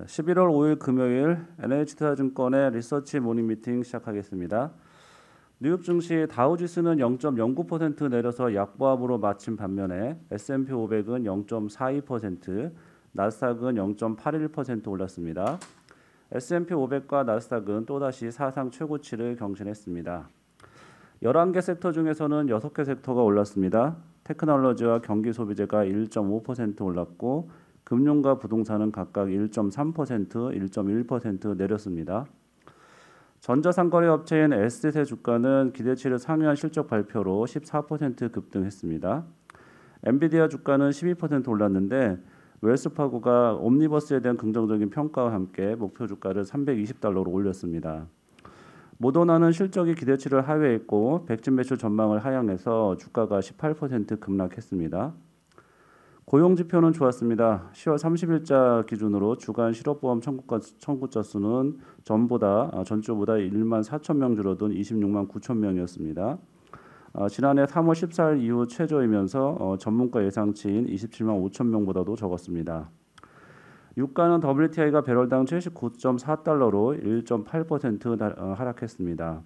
11월 5일 금요일 NH투자증권의 리서치 모닝 미팅 시작하겠습니다. 뉴욕 증시 다우지수는 0.09% 내려서 약보합으로 마친 반면에 S&P 500은 0.42%, 나스닥은 0.81% 올랐습니다. S&P 500과 나스닥은 또다시 사상 최고치를 경신했습니다. 11개 섹터 중에서는 6개 섹터가 올랐습니다. 테크놀로지와 경기 소비재가 1.5% 올랐고 금융과 부동산은 각각 1.3%, 1.1% 내렸습니다. 전자상거래 업체인 에스tet의 주가는 기대치를 상회한 실적 발표로 14% 급등했습니다. 엔비디아 주가는 12% 올랐는데 웰스파고가 옴니버스에 대한 긍정적인 평가와 함께 목표 주가를 $320로 올렸습니다. 모더나는 실적이 기대치를 하회했고 백신 매출 전망을 하향해서 주가가 18% 급락했습니다. 고용 지표는 좋았습니다. 10월 30일자 기준으로 주간 실업보험 청구자 수는 전주보다 1만 4천 명 줄어든 26만 9천 명이었습니다. 지난해 3월 14일 이후 최저이면서 전문가 예상치인 27만 5천 명보다도 적었습니다. 유가는 WTI가 배럴당 79.4달러로 1.8% 하락했습니다.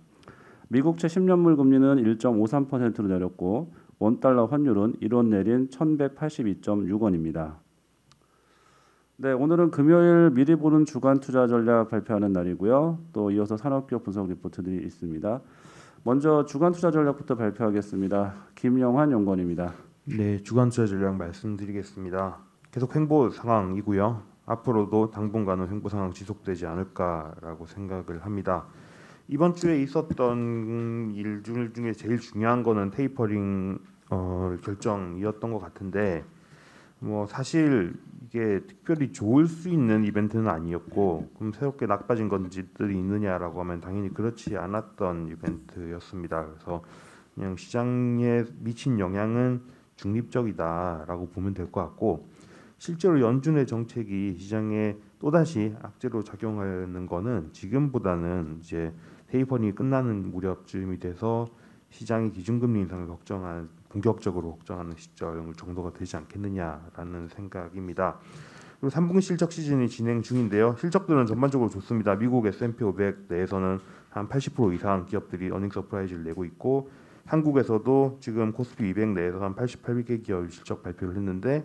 미국채 10년물 금리는 1.53%로 내렸고 원달러 환율은 1원 내린 1182.6원입니다. 네, 오늘은 금요일 미리 보는 주간 투자 전략 발표하는 날이고요. 또 이어서 산업기업 분석 리포트들이 있습니다. 먼저 주간 투자 전략부터 발표하겠습니다. 김영환 연구원입니다. 네, 주간 투자 전략 말씀드리겠습니다. 계속 횡보 상황이고요. 앞으로도 당분간은 횡보 상황 지속되지 않을까라고 생각을 합니다. 이번 주에 있었던 일들 중에 제일 중요한 거는 테이퍼링 결정이었던 것 같은데 사실 이게 특별히 좋을 수 있는 이벤트는 아니었고 그럼 새롭게 낙빠진 건지들이 있느냐라고 하면 당연히 그렇지 않았던 이벤트였습니다. 그래서 그냥 시장에 미친 영향은 중립적이다라고 보면 될 것 같고 실제로 연준의 정책이 시장에 또다시 악재로 작용하는 거는 지금보다는 이제 테이퍼링이 끝나는 무렵쯤이 돼서 시장이 기준금리 인상을 본격적으로 걱정하는 시점 정도가 되지 않겠느냐라는 생각입니다. 그리고 3분기 실적 시즌이 진행 중인데요. 실적들은 전반적으로 좋습니다. 미국 S&P 500 내에서는 한 80% 이상 기업들이 어닝 서프라이즈를 내고 있고 한국에서도 지금 코스피 200 내에서 한 88개 기업 실적 발표를 했는데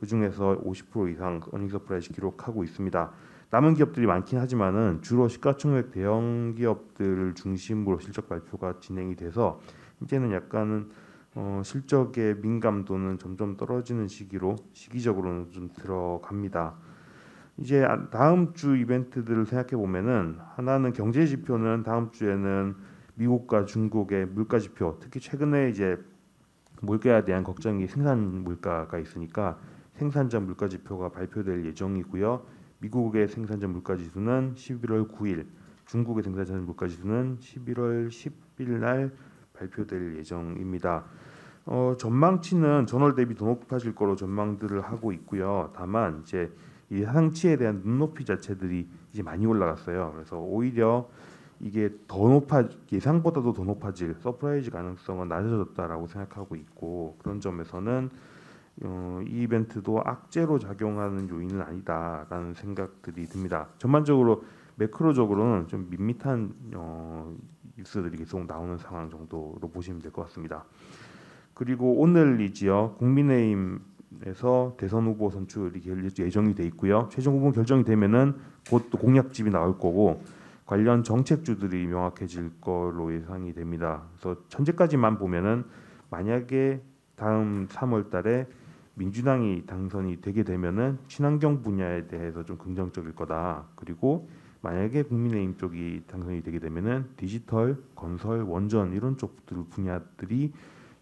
그 중에서 50% 이상 어닝 서프라이즈 기록하고 있습니다. 남은 기업들이 많긴 하지만은 주로 시가총액 대형 기업들을 중심으로 실적 발표가 진행이 돼서 이제는 약간은 실적의 민감도는 점점 떨어지는 시기적으로는 좀 들어갑니다. 이제 다음 주 이벤트들을 생각해 보면은 하나는 경제 지표는 다음 주에는 미국과 중국의 물가 지표, 특히 최근에 이제 물가에 대한 걱정이 생산 물가가 있으니까 생산자 물가 지표가 발표될 예정이고요. 미국의 생산자 물가 지수는 11월 9일, 중국의 생산자 물가 지수는 11월 10일 날 발표될 예정입니다. 전망치는 전월 대비 더 높아질 거로 전망들을 하고 있고요. 다만 이제 이 상치에 대한 눈높이 자체들이 이제 많이 올라갔어요. 그래서 오히려 이게 예상보다도 더 높아질 서프라이즈 가능성은 낮아졌다라고 생각하고 있고 그런 점에서는 이 이벤트도 악재로 작용하는 요인은 아니다라는 생각들이 듭니다. 전반적으로 매크로적으로는 좀 밋밋한 뉴스들이 계속 나오는 상황 정도로 보시면 될 것 같습니다. 그리고 오늘이지요. 국민의힘에서 대선 후보 선출이 예정이 돼 있고요. 최종 후보 결정이 되면은 곧 또 공약집이 나올 거고 관련 정책주들이 명확해질 걸로 예상이 됩니다. 그래서 현재까지만 보면은 만약에 다음 3월달에 민주당이 당선이 되게 되면은 친환경 분야에 대해서 좀 긍정적일 거다. 그리고 만약에 국민의힘 쪽이 당선이 되게 되면은 디지털, 건설, 원전 이런 쪽들 분야들이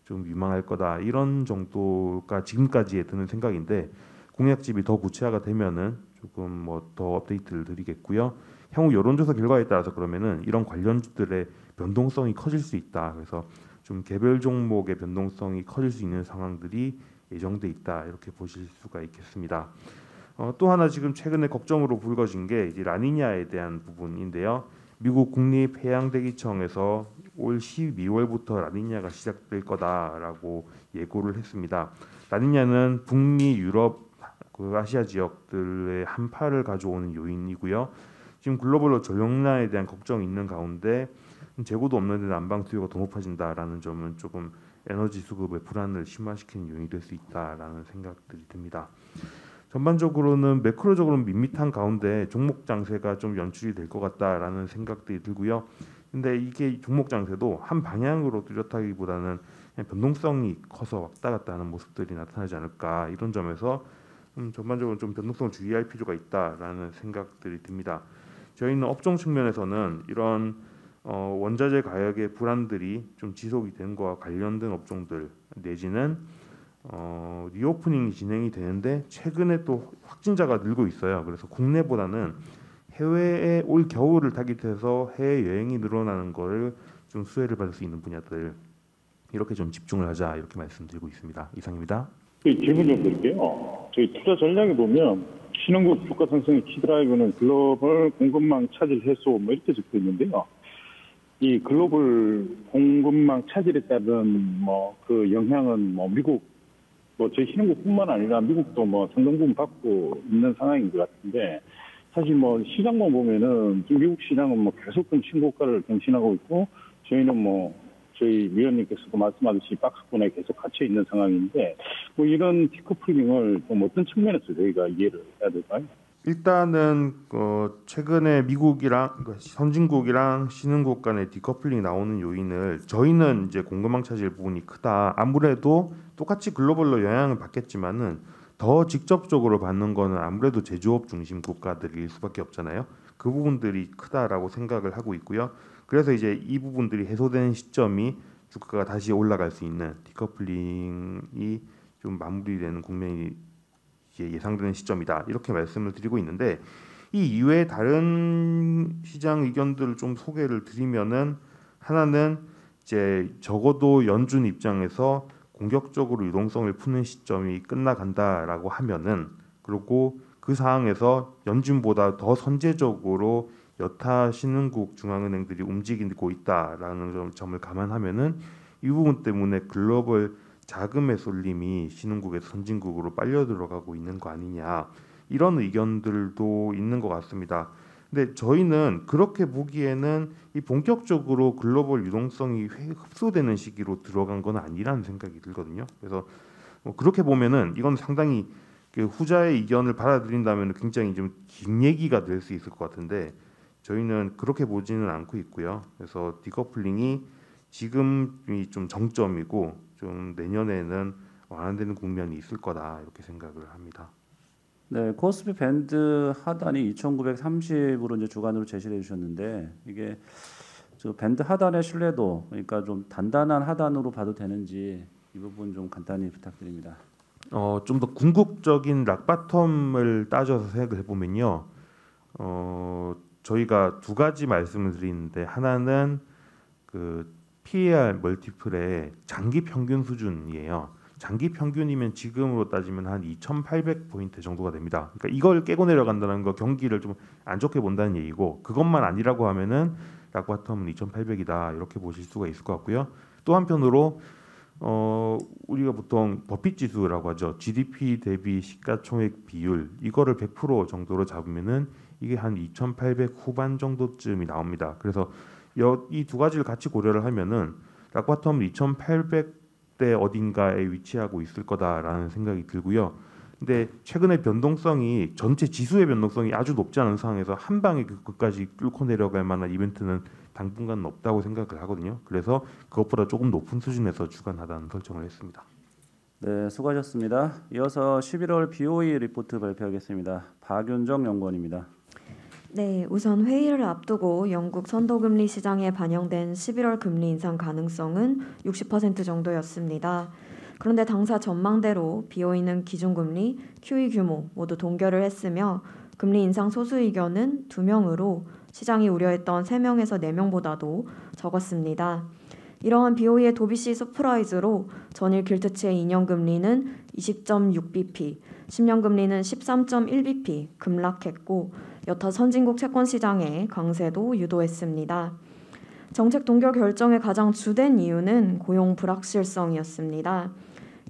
좀 유망할 거다. 이런 정도가 지금까지의 드는 생각인데 공약집이 더 구체화가 되면은 조금 더 업데이트를 드리겠고요. 향후 여론조사 결과에 따라서 그러면은 이런 관련주들의 변동성이 커질 수 있다. 그래서 좀 개별 종목의 변동성이 커질 수 있는 상황들이 예정돼 있다. 이렇게 보실 수가 있겠습니다. 또 하나 지금 최근에 걱정으로 불거진 게 이제 라니냐에 대한 부분인데요. 미국 국립해양대기청에서 올 12월부터 라니냐가 시작될 거다라고 예고를 했습니다. 라니냐는 북미 유럽 그 아시아 지역들의 한파를 가져오는 요인이고요. 지금 글로벌로 전력난에 대한 걱정이 있는 가운데 재고도 없는데 난방 수요가 더 높아진다라는 점은 조금 에너지 수급의 불안을 심화시키는 요인이 될 수 있다라는 생각들이 듭니다. 전반적으로는 매크로적으로는 밋밋한 가운데 종목 장세가 좀 연출이 될 것 같다라는 생각들이 들고요. 근데 이게 종목 장세도 한 방향으로 뚜렷하기보다는 그냥 변동성이 커서 왔다 갔다 하는 모습들이 나타나지 않을까, 이런 점에서 전반적으로 좀 변동성을 주의할 필요가 있다라는 생각들이 듭니다. 저희는 업종 측면에서는 이런 원자재 가격의 불안들이 좀 지속이 된 것과 관련된 업종들 내지는 리오프닝이 진행이 되는데 최근에 또 확진자가 늘고 있어요. 그래서 국내보다는 해외에 올 겨울을 타깃해서 해외 여행이 늘어나는 거를 좀 수혜를 받을 수 있는 분야들, 이렇게 좀 집중을 하자, 이렇게 말씀드리고 있습니다. 이상입니다. 질문 좀 드릴게요. 저희 투자 전략에 보면 신흥국 주가 상승의 키드라이브는 글로벌 공급망 차질 해소 뭐 이렇게 적혀 있는데요. 이 글로벌 공급망 차질에 따른 뭐 그 영향은 뭐 미국 뭐 저희 신흥국뿐만 아니라 미국도 뭐 상당 부분 받고 있는 상황인 것 같은데, 사실 뭐 시장만 보면은 지금 미국 시장은 뭐 계속 좀 신고가를 경신하고 있고, 저희는 뭐 저희 위원님께서도 말씀하듯이 박스권에 계속 갇혀 있는 상황인데, 뭐 이런 디커플링을 좀 어떤 측면에서 저희가 이해를 해야 될까요? 일단은 최근에 미국이랑 선진국이랑 신흥국 간의 디커플링이 나오는 요인을, 저희는 이제 공급망 차질 부분이 크다. 아무래도 똑같이 글로벌로 영향을 받겠지만은 더 직접적으로 받는 거는 아무래도 제조업 중심 국가들일 수밖에 없잖아요. 그 부분들이 크다라고 생각을 하고 있고요. 그래서 이제 이 부분들이 해소되는 시점이 주가가 다시 올라갈 수 있는 디커플링이 좀 마무리되는 국면이 예상되는 시점이다, 이렇게 말씀을 드리고 있는데, 이 이외에 다른 시장 의견들을 좀 소개를 드리면은, 하나는 이제 적어도 연준 입장에서 공격적으로 유동성을 푸는 시점이 끝나간다라고 하면은, 그리고 그 상황에서 연준보다 더 선제적으로 여타 신흥국 중앙은행들이 움직이고 있다라는 점을 감안하면은 이 부분 때문에 글로벌 자금의 쏠림이 신흥국에서 선진국으로 빨려 들어가고 있는 거 아니냐, 이런 의견들도 있는 것 같습니다. 근데 저희는 그렇게 보기에는 이 본격적으로 글로벌 유동성이 흡수되는 시기로 들어간 건 아니라는 생각이 들거든요. 그래서 그렇게 보면은 이건 상당히 그 후자의 의견을 받아들인다면 굉장히 좀 긴 얘기가 될 수 있을 것 같은데, 저희는 그렇게 보지는 않고 있고요. 그래서 디커플링이 지금이 좀 정점이고 좀 내년에는 완화되는 국면이 있을 거다, 이렇게 생각을 합니다. 네, 코스피 밴드 하단이 2,930으로 이제 주간으로 제시해 주셨는데, 이게 저 밴드 하단의 신뢰도, 그러니까 좀 단단한 하단으로 봐도 되는지 이 부분 좀 간단히 부탁드립니다. 좀 더 궁극적인 락바텀을 따져서 생각을 해보면요, 저희가 두 가지 말씀을 드리는데, 하나는 그 PER 멀티플의 장기 평균 수준이에요. 장기 평균이면 지금으로 따지면 한 2,800포인트 정도가 됩니다. 그러니까 이걸 깨고 내려간다는 거 경기를 좀 안 좋게 본다는 얘기고, 그것만 아니라고 하면은 락바텀은 2,800이다, 이렇게 보실 수가 있을 것 같고요. 또 한편으로 우리가 보통 버핏 지수라고 하죠. GDP 대비 시가총액 비율, 이거를 100% 정도로 잡으면은 이게 한 2,800 후반 정도쯤이 나옵니다. 그래서 이 두 가지를 같이 고려를 하면은 락바텀은 2,800대 어딘가에 위치하고 있을 거다라는 생각이 들고요. 근데 최근에 변동성이, 전체 지수의 변동성이 아주 높지 않은 상황에서 한 방에 그까지 뚫고 내려갈 만한 이벤트는 당분간은 없다고 생각을 하거든요. 그래서 그것보다 조금 높은 수준에서 주간 하단 설정을 했습니다. 네, 수고하셨습니다. 이어서 11월 BOE 리포트 발표하겠습니다. 박윤정 연구원입니다. 네, 우선 회의를 앞두고 영국 선도금리 시장에 반영된 11월 금리 인상 가능성은 60% 정도였습니다. 그런데 당사 전망대로 BOE는 기준금리, QE 규모 모두 동결을 했으며 금리 인상 소수 의견은 2명으로 시장이 우려했던 3명에서 4명보다도 적었습니다. 이러한 BOE의 도비시 서프라이즈로 전일 길트치의 2년 금리는 20.6bp, 10년 금리는 13.1bp 급락했고, 여타 선진국 채권 시장의 강세도 유도했습니다. 정책 동결 결정의 가장 주된 이유는 고용 불확실성이었습니다.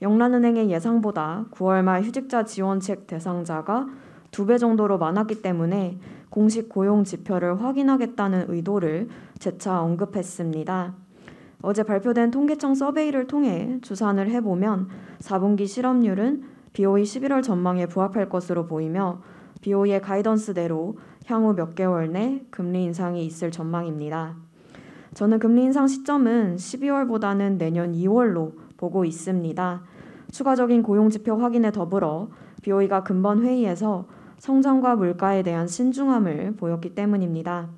영란은행의 예상보다 9월 말 휴직자 지원책 대상자가 2배 정도로 많았기 때문에 공식 고용 지표를 확인하겠다는 의도를 재차 언급했습니다. 어제 발표된 통계청 서베이를 통해 추산을 해보면 4분기 실업률은 BOE 11월 전망에 부합할 것으로 보이며 BOE의 가이던스대로 향후 몇 개월 내 금리 인상이 있을 전망입니다. 저는 금리 인상 시점은 12월보다는 내년 2월로 보고 있습니다. 추가적인 고용지표 확인에 더불어 BOE가 금번 회의에서 성장과 물가에 대한 신중함을 보였기 때문입니다.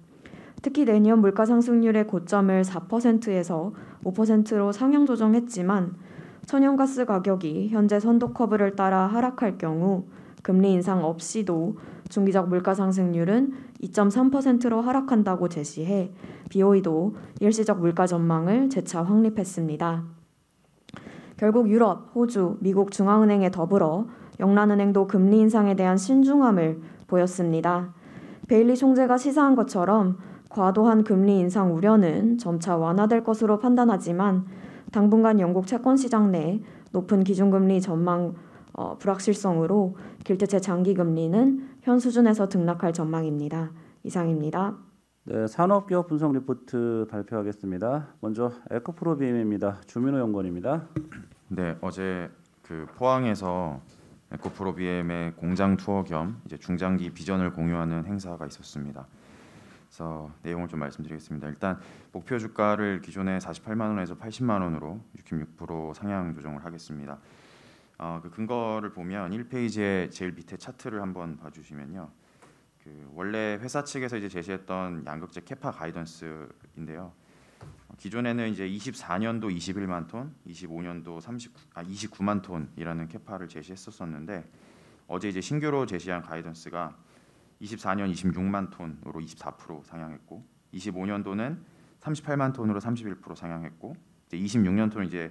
특히 내년 물가 상승률의 고점을 4%에서 5%로 상향 조정했지만 천연가스 가격이 현재 선도 커브를 따라 하락할 경우 금리 인상 없이도 중기적 물가 상승률은 2.3%로 하락한다고 제시해 BOE도 일시적 물가 전망을 재차 확립했습니다. 결국 유럽, 호주, 미국 중앙은행에 더불어 영란은행도 금리 인상에 대한 신중함을 보였습니다. 베일리 총재가 시사한 것처럼 과도한 금리 인상 우려는 점차 완화될 것으로 판단하지만 당분간 영국 채권 시장 내 높은 기준금리 전망 불확실성으로 길트채 장기금리는 현 수준에서 등락할 전망입니다. 이상입니다. 네, 산업기업 분석 리포트 발표하겠습니다. 먼저 에코프로 BM입니다. 주민호 연구원입니다. 네, 어제 포항에서 에코프로 BM의 공장 투어 겸 이제 중장기 비전을 공유하는 행사가 있었습니다. 그래서 내용을 좀 말씀드리겠습니다. 일단 목표 주가를 기존의 48만 원에서 80만 원으로 66% 상향 조정을 하겠습니다. 그 근거를 보면 1페이지의 제일 밑에 차트를 한번 봐주시면요. 원래 회사 측에서 이제 제시했던 양극재 캐파 가이던스인데요. 기존에는 이제 24년도 21만 톤, 25년도 29만 톤이라는 캐파를 제시했었는데 어제 이제 신규로 제시한 가이던스가 24년 26만 톤으로 24% 상향했고 25년도는 38만 톤으로 31% 상향했고 이제 26년도는 이제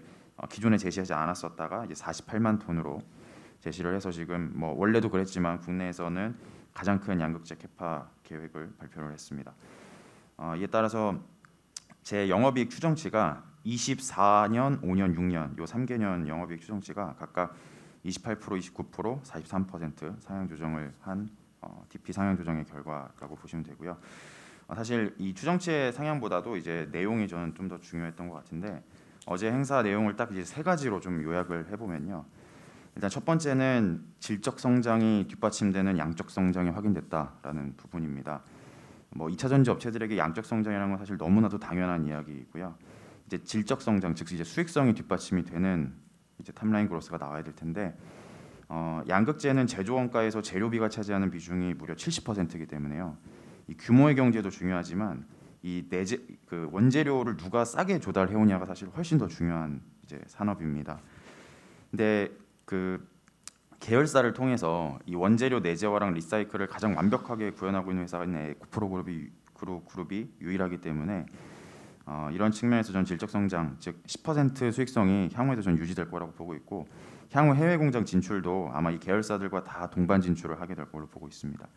기존에 제시하지 않았었다가 이제 48만 톤으로 제시를 해서 지금 뭐 원래도 그랬지만 국내에서는 가장 큰 양극재 캐파 계획을 발표를 했습니다. 이에 따라서 제 영업이익 추정치가 24년, 5년, 6년 요 3개년 영업이익 추정치가 각각 28%, 29%, 43% 상향 조정을 한 DP 상향 조정의 결과라고 보시면 되고요. 사실 이 추정치의 상향보다도 이제 내용이 저는 좀 더 중요했던 것 같은데 어제 행사 내용을 딱 이제 세 가지로 좀 요약을 해보면요. 일단 첫 번째는 질적 성장이 뒷받침되는 양적 성장이 확인됐다라는 부분입니다. 뭐 2차 전지 업체들에게 양적 성장이라는 건 사실 너무나도 당연한 이야기이고요. 이제 질적 성장, 즉 이제 수익성이 뒷받침이 되는 이제 탑라인 그로스가 나와야 될 텐데 양극재는 제조 원가에서 재료비가 차지하는 비중이 무려 70%이기 때문에요. 이 규모의 경제도 중요하지만 이 원재료를 누가 싸게 조달해 오냐가 사실 훨씬 더 중요한 이제 산업입니다. 근데 계열사를 통해서 이 원재료 내재화랑 리사이클을 가장 완벽하게 구현하고 있는 회사가 있는 에코프로 그룹이 유일하기 때문에 이런 측면에서 전 질적 성장, 즉 10% 수익성이 향후에도 전 유지될 거라고 보고 있고 향후 해외 공장 진출도 아마 이 계열사들과 다 동반 진출을 하게 될 걸로 보고 있습니다.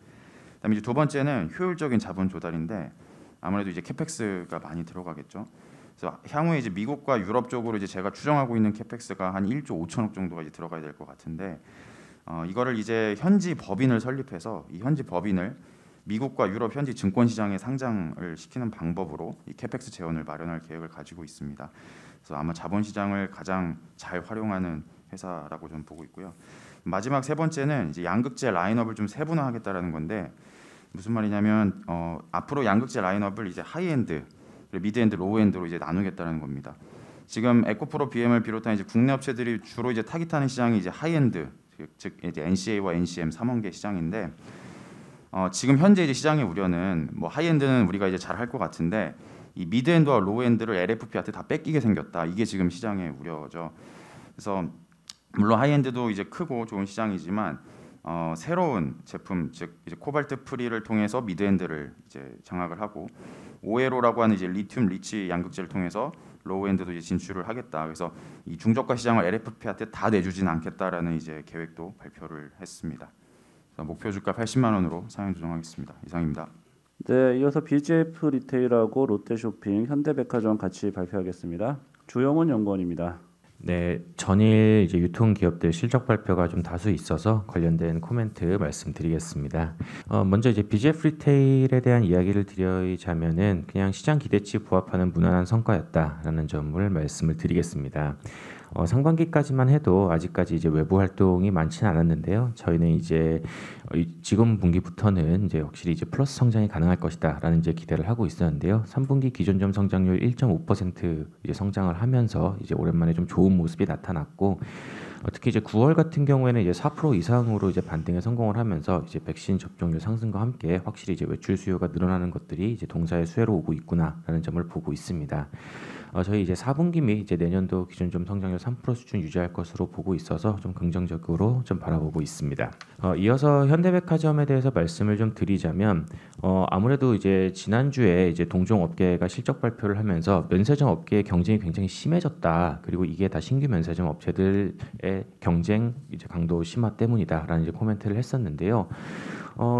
그다음에 이제 두 번째는 효율적인 자본 조달인데 아무래도 이제 캐펙스가 많이 들어가겠죠. 그래서 향후에 이제 미국과 유럽 쪽으로 이제 제가 추정하고 있는 캐펙스가 한 1조 5천억 정도가 이제 들어가야 될 것 같은데 이거를 이제 현지 법인을 설립해서 이 현지 법인을 미국과 유럽 현지 증권 시장에 상장을 시키는 방법으로 이 캐펙스 재원을 마련할 계획을 가지고 있습니다. 그래서 아마 자본 시장을 가장 잘 활용하는 회사라고 저는 보고 있고요. 마지막 세 번째는 이제 양극재 라인업을 좀 세분화하겠다라는 건데 무슨 말이냐면 앞으로 양극재 라인업을 이제 하이엔드, 미드엔드, 로우엔드로 이제 나누겠다는 겁니다. 지금 에코프로 BM을 비롯한 이제 국내 업체들이 주로 이제 타깃하는 시장이 이제 하이엔드, 즉 이제 NCA와 NCM 3원계 시장인데 지금 현재 이제 시장의 우려는 뭐 하이엔드는 우리가 이제 잘 할 것 같은데 이 미드엔드와 로우엔드를 LFP한테 다 뺏기게 생겼다. 이게 지금 시장의 우려죠. 그래서 물론 하이엔드도 이제 크고 좋은 시장이지만 새로운 제품, 즉 이제 코발트 프리를 통해서 미드엔드를 이제 장악을 하고 오에로라고 하는 이제 리튬 리치 양극재를 통해서 로우엔드도 이제 진출을 하겠다. 그래서 이 중저가 시장을 LFP한테 다 내주진 않겠다라는 이제 계획도 발표를 했습니다. 그래서 목표 주가 80만 원으로 상향 조정하겠습니다. 이상입니다. 네, 이어서 BGF 리테일하고 롯데쇼핑, 현대백화점 같이 발표하겠습니다. 주영훈 연구원입니다. 네, 전일 이제 유통기업들 실적 발표가 좀 다수 있어서 관련된 코멘트 말씀드리겠습니다. 먼저 이제 BGF 리테일에 대한 이야기를 드리자면은 그냥 시장 기대치 부합하는 무난한 성과였다라는 점을 말씀을 드리겠습니다. 상반기까지만 해도 아직까지 이제 외부 활동이 많지는 않았는데요. 저희는 이제 지금 분기부터는 이제 확실히 이제 플러스 성장이 가능할 것이다라는 이제 기대를 하고 있었는데요. 3분기 기존점 성장률 1.5% 이제 성장을 하면서 이제 오랜만에 좀 좋은 모습이 나타났고, 특히 이제 9월 같은 경우에는 이제 4% 이상으로 이제 반등에 성공을 하면서 이제 백신 접종률 상승과 함께 확실히 이제 외출 수요가 늘어나는 것들이 이제 동사의 수혜로 오고 있구나라는 점을 보고 있습니다. 저희 이제 4분기 및 이제 내년도 기준점 성장률 3% 수준 유지할 것으로 보고 있어서 좀 긍정적으로 좀 바라보고 있습니다. 이어서 현대백화점에 대해서 말씀을 좀 드리자면, 아무래도 이제 지난주에 이제 동종 업계가 실적 발표를 하면서 면세점 업계의 경쟁이 굉장히 심해졌다. 그리고 이게 다 신규 면세점 업체들의 경쟁 이제 강도 심화 때문이다라는 이제 코멘트를 했었는데요.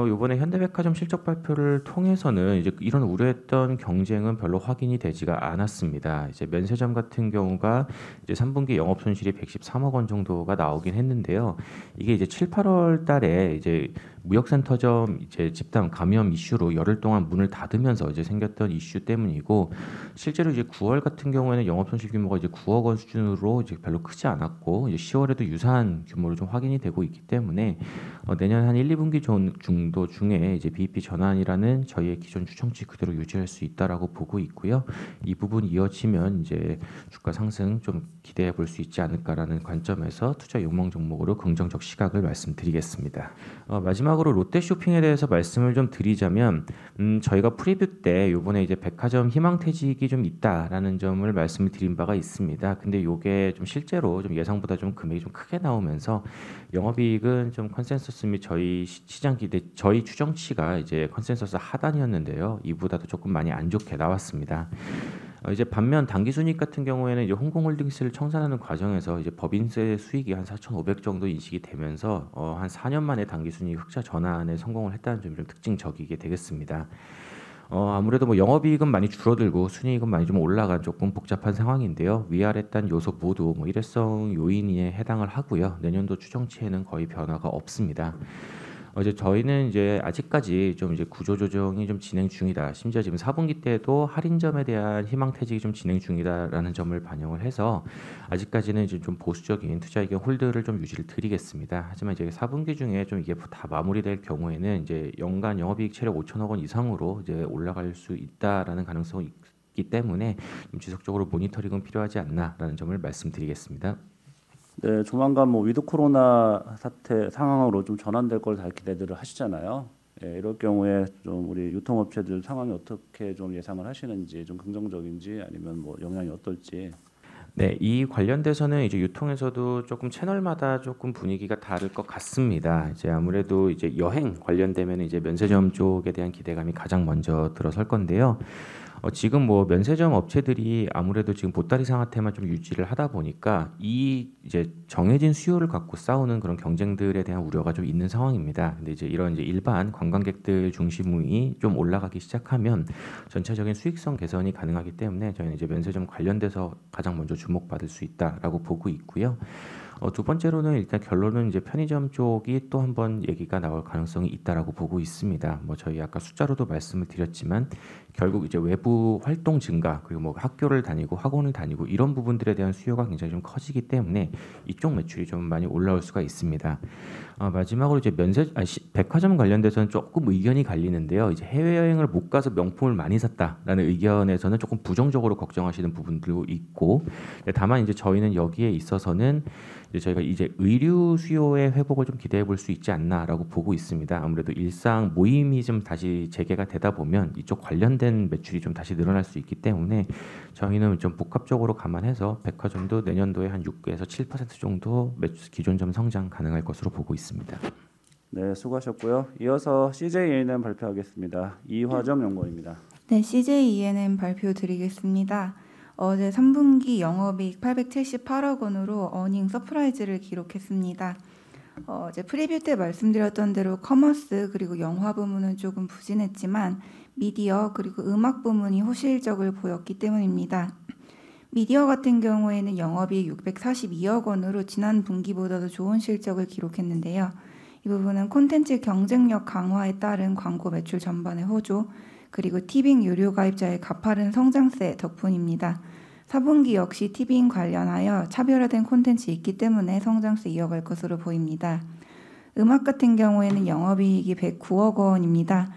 이번에 현대백화점 실적 발표를 통해서는 이제 이런 우려했던 경쟁은 별로 확인이 되지가 않았습니다. 이제 면세점 같은 경우가 이제 3분기 영업 손실이 113억 원 정도가 나오긴 했는데요. 이게 이제 7, 8월 달에 이제 무역센터점 이제 집단 감염 이슈로 열흘 동안 문을 닫으면서 이제 생겼던 이슈 때문이고, 실제로 이제 9월 같은 경우에는 영업 손실 규모가 이제 9억 원 수준으로 이제 별로 크지 않았고, 이제 10월에도 유사한 규모로 좀 확인이 되고 있기 때문에 내년 한 1, 2분기 정도 중에 이제 BEP 전환이라는 저희의 기존 추정치 그대로 유지할 수 있다라고 보고 있고요. 이 부분 이어지면 이제 주가 상승 좀 기대해 볼 수 있지 않을까라는 관점에서 투자 욕망 종목으로 긍정적 시각을 말씀드리겠습니다. 마지막으로 롯데쇼핑에 대해서 말씀을 좀 드리자면, 저희가 프리뷰 때 이번에 이제 백화점 희망퇴직이 좀 있다라는 점을 말씀을 드린 바가 있습니다. 근데 이게 좀 실제로 좀 예상보다 좀 금액이 좀 크게 나오면서 영업이익은 좀 컨센서스 및 저희 시장 기대, 저희 추정치가 이제 컨센서스 하단이었는데요. 이보다도 조금 많이 안 좋게 나왔습니다. 이제 반면 당기순이익 같은 경우에는 이제 홍콩홀딩스를 청산하는 과정에서 이제 법인세 수익이 한 4,500 정도 인식이 되면서 한 4년 만에 당기순이익 흑자 전환에 성공을 했다는 점이 좀 특징적이게 되겠습니다. 아무래도 뭐 영업이익은 많이 줄어들고 순이익은 많이 좀 올라간 조금 복잡한 상황인데요. 위아래 딴 요소 모두 뭐 일회성 요인에 해당을 하고요. 내년도 추정치에는 거의 변화가 없습니다. 이제 저희는 이제 아직까지 좀 이제 구조 조정이 좀 진행 중이다. 심지어 지금 4분기 때도 할인점에 대한 희망퇴직이 좀 진행 중이다라는 점을 반영을 해서 아직까지는 이제 좀 보수적인 투자 의견 홀드를 좀 유지를 드리겠습니다. 하지만 이제 4분기 중에 좀 이게 다 마무리될 경우에는 이제 연간 영업이익 체력 5천억 원 이상으로 이제 올라갈 수 있다라는 가능성이 있기 때문에 좀 지속적으로 모니터링은 필요하지 않나라는 점을 말씀드리겠습니다. 네, 조만간 뭐 위드 코로나 사태 상황으로 좀 전환될 걸 다 기대들을 하시잖아요. 예, 이럴 경우에 좀 우리 유통업체들 상황이 어떻게 좀 예상을 하시는지, 좀 긍정적인지 아니면 뭐 영향이 어떨지. 네, 이 관련돼서는 이제 유통에서도 조금 채널마다 조금 분위기가 다를 것 같습니다. 이제 아무래도 이제 여행 관련되면 이제 면세점 쪽에 대한 기대감이 가장 먼저 들어설 건데요. 지금 뭐 면세점 업체들이 아무래도 지금 보따리 상태만 좀 유지를 하다 보니까 이 이제 정해진 수요를 갖고 싸우는 그런 경쟁들에 대한 우려가 좀 있는 상황입니다. 근데 이제 이런 이제 일반 관광객들 중심이 좀 올라가기 시작하면 전체적인 수익성 개선이 가능하기 때문에 저희는 이제 면세점 관련돼서 가장 먼저 주목받을 수 있다라고 보고 있고요. 두 번째로는 일단 결론은 이제 편의점 쪽이 또 한번 얘기가 나올 가능성이 있다라고 보고 있습니다. 뭐 저희 아까 숫자로도 말씀을 드렸지만 결국 이제 외부 활동 증가, 그리고 뭐 학교를 다니고 학원을 다니고 이런 부분들에 대한 수요가 굉장히 좀 커지기 때문에 이쪽 매출이 좀 많이 올라올 수가 있습니다. 마지막으로 이제 백화점 관련돼서는 조금 의견이 갈리는데요. 이제 해외여행을 못 가서 명품을 많이 샀다라는 의견에서는 조금 부정적으로 걱정하시는 부분들도 있고, 다만 이제 저희는 여기에 있어서는 이제 저희가 이제 의류 수요의 회복을 좀 기대해 볼 수 있지 않나라고 보고 있습니다. 아무래도 일상 모임이 좀 다시 재개가 되다 보면 이쪽 관련된 매출이 좀 다시 늘어날 수 있기 때문에 저희는 좀 복합적으로 감안해서 백화점도 내년도에 한 6에서 7% 정도 기존점 성장 가능할 것으로 보고 있습니다. 네, 수고하셨고요. 이어서 CJ E&M 발표하겠습니다. 이화정 연구원입니다. 네, CJ E&M 발표 드리겠습니다. 어제 3분기 영업이익 878억 원으로 어닝 서프라이즈를 기록했습니다. 어제 프리뷰 때 말씀드렸던 대로 커머스 그리고 영화 부문은 조금 부진했지만 미디어 그리고 음악 부문이 호실적을 보였기 때문입니다. 미디어 같은 경우에는 영업이익 642억 원으로 지난 분기보다도 좋은 실적을 기록했는데요. 이 부분은 콘텐츠 경쟁력 강화에 따른 광고 매출 전반의 호조, 그리고 티빙 유료 가입자의 가파른 성장세 덕분입니다. 4분기 역시 티빙 관련하여 차별화된 콘텐츠 있기 때문에 성장세 이어갈 것으로 보입니다. 음악 같은 경우에는 영업이익이 109억 원입니다.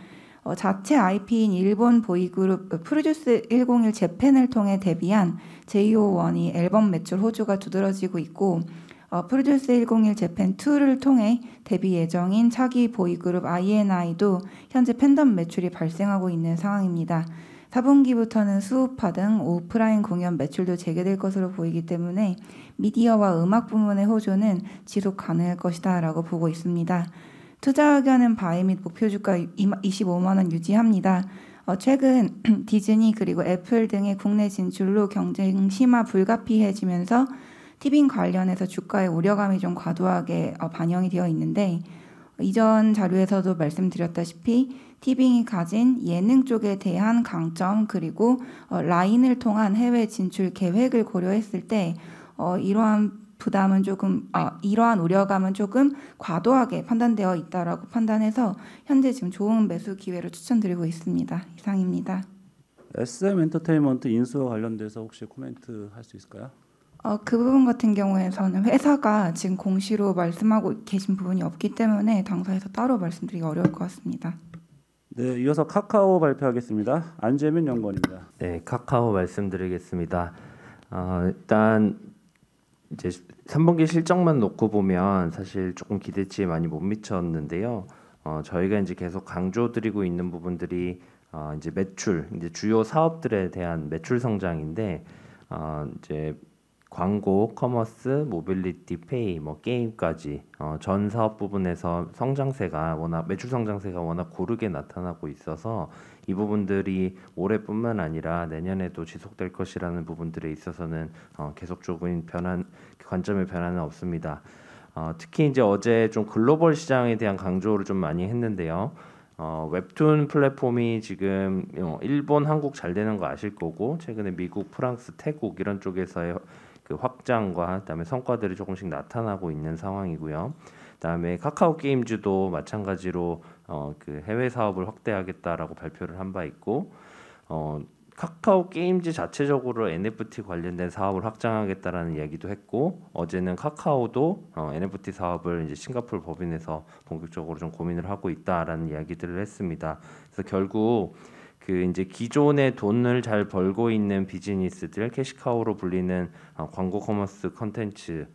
자체 IP인 일본 보이그룹 프로듀스 101 재팬을 통해 데뷔한 JO1이 앨범 매출 호조가 두드러지고 있고 프로듀스 101 재팬 2를 통해 데뷔 예정인 차기 보이그룹 INI도 현재 팬덤 매출이 발생하고 있는 상황입니다. 4분기부터는 수우파 등 오프라인 공연 매출도 재개될 것으로 보이기 때문에 미디어와 음악 부문의 호조는 지속 가능할 것이다 라고 보고 있습니다. 투자 의견은 바이 및 목표 주가 25만 원 유지합니다. 최근 디즈니 그리고 애플 등의 국내 진출로 경쟁 심화 불가피해지면서 티빙 관련해서 주가의 우려감이 좀 과도하게 반영이 되어 있는데 이전 자료에서도 말씀드렸다시피 티빙이 가진 예능 쪽에 대한 강점 그리고 라인을 통한 해외 진출 계획을 고려했을 때 이러한 부담은 조금 이러한 우려감은 조금 과도하게 판단되어 있다라고 판단해서 현재 지금 좋은 매수 기회를 추천드리고 있습니다. 이상입니다. SM 엔터테인먼트 인수와 관련돼서 혹시 코멘트 할 수 있을까요? 그 부분 같은 경우에는 회사가 지금 공시로 말씀하고 계신 부분이 없기 때문에 당사에서 따로 말씀드리기 어려울 것 같습니다. 네, 이어서 카카오 발표하겠습니다. 안재민 연구원입니다. 네, 카카오 말씀드리겠습니다. 일단 이제 3분기 실적만 놓고 보면 사실 조금 기대치에 많이 못 미쳤는데요. 저희가 이제 계속 강조드리고 있는 부분들이 이제 매출, 이제 주요 사업들에 대한 매출 성장인데 이제 광고, 커머스, 모빌리티, 페이, 뭐 게임까지 전 사업 부분에서 성장세가 워낙 매출 성장세가 워낙 고르게 나타나고 있어서 이 부분들이 올해뿐만 아니라 내년에도 지속될 것이라는 부분들에 있어서는 계속적인 관점의 변화는 없습니다. 특히 이제 어제 좀 글로벌 시장에 대한 강조를 좀 많이 했는데요. 웹툰 플랫폼이 지금 일본, 한국 잘 되는 거 아실 거고 최근에 미국, 프랑스, 태국 이런 쪽에서의 그 확장과 그다음에 성과들이 조금씩 나타나고 있는 상황이고요. 그다음에 카카오 게임즈도 마찬가지로 그 해외 사업을 확대하겠다라고 발표를 한 바 있고 카카오 게임즈 자체적으로 NFT 관련된 사업을 확장하겠다라는 이야기도 했고 어제는 카카오도 NFT 사업을 이제 싱가포르 법인에서 본격적으로 좀 고민을 하고 있다라는 이야기들을 했습니다. 그래서 결국 그 이제 기존의 돈을 잘 벌고 있는 비즈니스들 캐시카우로 불리는 광고 커머스 컨텐츠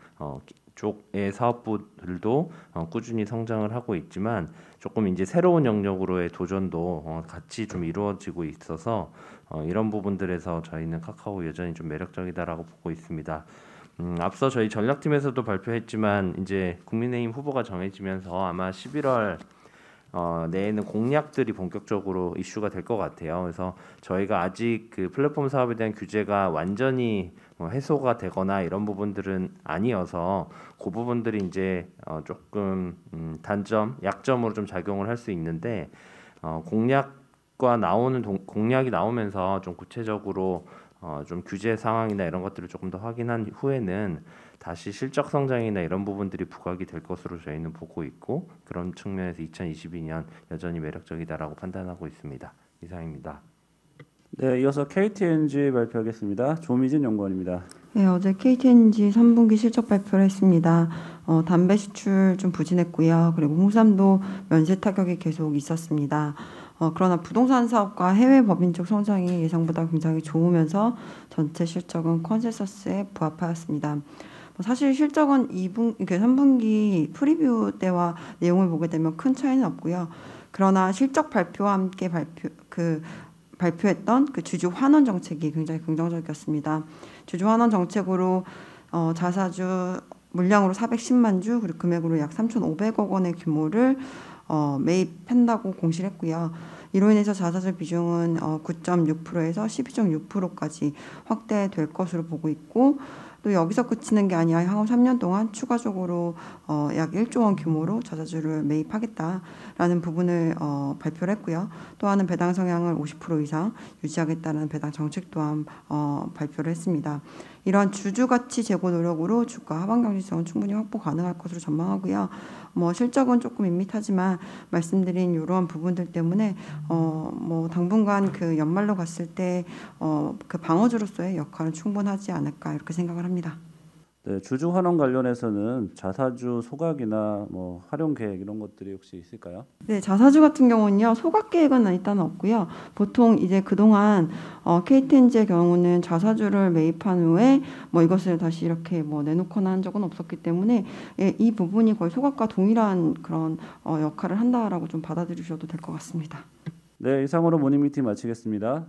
쪽의 사업부들도 꾸준히 성장을 하고 있지만 조금 이제 새로운 영역으로의 도전도 같이 좀 이루어지고 있어서 이런 부분들에서 저희는 카카오 여전히 좀 매력적이다라고 보고 있습니다. 앞서 저희 전략팀에서도 발표했지만 이제 국민의힘 후보가 정해지면서 아마 11월 내에는 공약들이 본격적으로 이슈가 될 것 같아요. 그래서 저희가 아직 그 플랫폼 사업에 대한 규제가 완전히 해소가 되거나 이런 부분들은 아니어서 그 부분들이 이제 조금 단점, 약점으로 좀 작용을 할 수 있는데 공약이 나오면서 좀 구체적으로 좀 규제 상황이나 이런 것들을 조금 더 확인한 후에는 다시 실적 성장이나 이런 부분들이 부각이 될 것으로 저희는 보고 있고 그런 측면에서 2022년 여전히 매력적이다라고 판단하고 있습니다. 이상입니다. 네, 이어서 KTNG 발표하겠습니다. 조미진 연구원입니다. 네, 어제 KTNG 3분기 실적 발표를 했습니다. 담배 수출 좀 부진했고요. 그리고 홍삼도 면세 타격이 계속 있었습니다. 그러나 부동산 사업과 해외 법인적 성장이 예상보다 굉장히 좋으면서 전체 실적은 컨센서스에 부합하였습니다. 사실 실적은 3분기 프리뷰 때와 내용을 보게 되면 큰 차이는 없고요. 그러나 실적 발표와 함께 발표했던 그 주주 환원 정책이 굉장히 긍정적이었습니다. 주주 환원 정책으로 자사주 물량으로 410만 주 그리고 금액으로 약 3,500억 원의 규모를 매입한다고 공시를 했고요. 이로 인해서 자사주 비중은 9.6%에서 12.6%까지 확대될 것으로 보고 있고 또 여기서 그치는 게 아니라 향후 3년 동안 추가적으로 약 1조 원 규모로 자사주를 매입하겠다라는 부분을 발표를 했고요. 또 하나는 배당 성향을 50% 이상 유지하겠다는 배당 정책 또한 발표를 했습니다. 이러한 주주 가치 제고 노력으로 주가 하방 경직성은 충분히 확보 가능할 것으로 전망하고요. 실적은 조금 밋밋하지만 말씀드린 이러한 부분들 때문에 당분간 그 연말로 갔을 때 그 방어주로서의 역할은 충분하지 않을까 이렇게 생각을 합니다. 네, 주주 환원 관련해서는 자사주 소각이나 활용 계획 이런 것들이 혹시 있을까요? 네, 자사주 같은 경우는요, 소각 계획은 일단 없고요. 보통 이제 그동안 KTNG의 경우는 자사주를 매입한 후에 이것을 다시 이렇게 내놓거나 한 적은 없었기 때문에 이 부분이 거의 소각과 동일한 그런 역할을 한다라고 좀 받아들이셔도 될 것 같습니다. 네, 이상으로 모닝미팅 마치겠습니다.